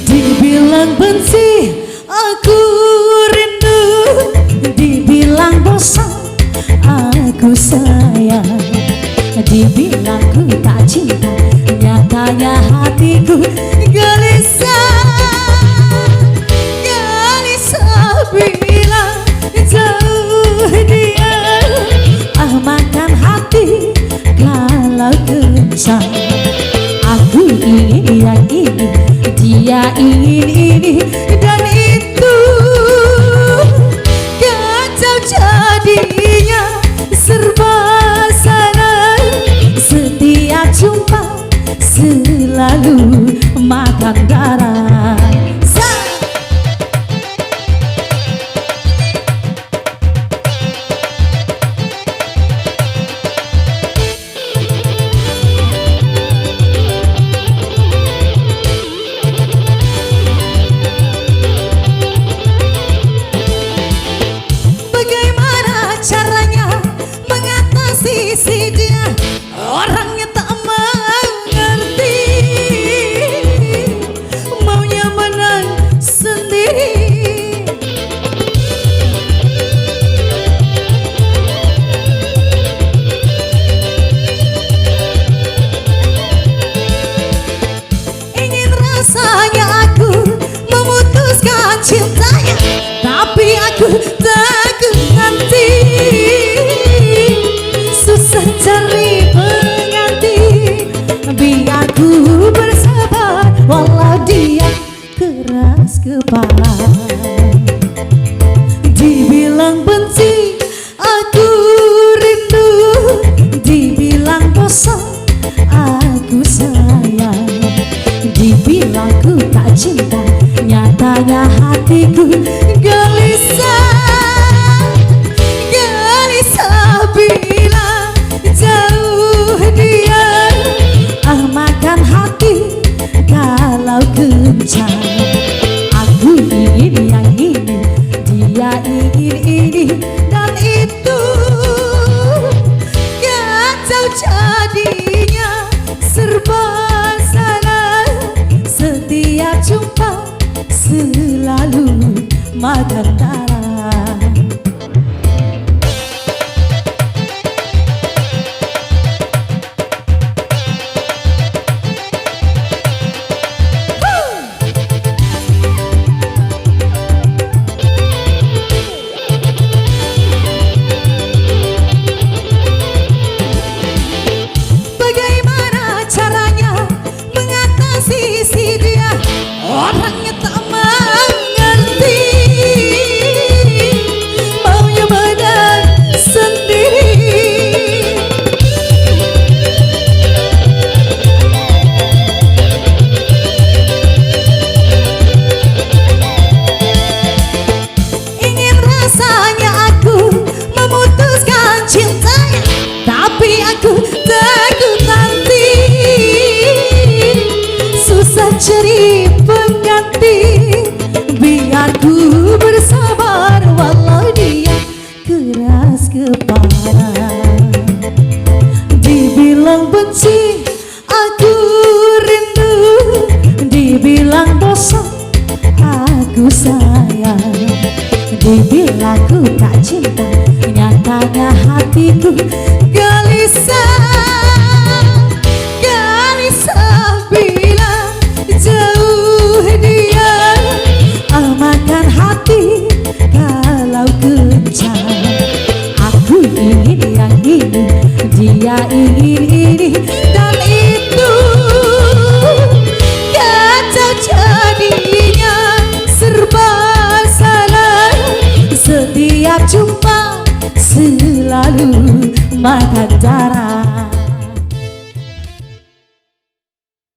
Dibilang benci, aku rindu. Dibilang bosan, aku sayang. Dibilang ku tak cinta, nyatanya hatiku gelisah. Gelisah bila jauh dia. Ah, makan hati kalau kencang. Aku ingin yang ini, dia ingin ini dan itu. Kacau jadinya, serba salah. Setiap jumpa selalu makan darah. Si dia orangnya tak mengerti, maunya menang sendiri. Ingin rasanya aku memutuskan cintanya, tapi aku takut nanti cari pengganti. Biar ku bersabar walau dia keras kepala. Dibilang benci, aku rindu. Dibilang bosan, aku sayang. Dibilang ku tak cinta, nyatanya hatiku gelisah. Gelisah bila jauh dia. Ah, makan hati kalau kencang. Aku ingin yang ini, dia ingin ini dan itu. Kacau jadinya, serba salah. Setiap jumpa selalu makan darah. Si dia orangnya tak mengerti, maunya menang sendiri. Ingin rasanya aku memutuskan cintanya, tapi aku takut nanti susah cari pengganti. Biar ku bersabar walau dia keras kepala. Dibilang benci, aku rindu. Dibilang bosan, aku sayang. Dibilang ku tak cinta, nyatanya hatiku gelisah. Gelisah bila jauh dia. Ah, makan hati kalau kencang. Aku ingin yang ini, dia ingin ini dan itu. Kacau jadinya, serba salah. Setiap jumpa selalu makan darah.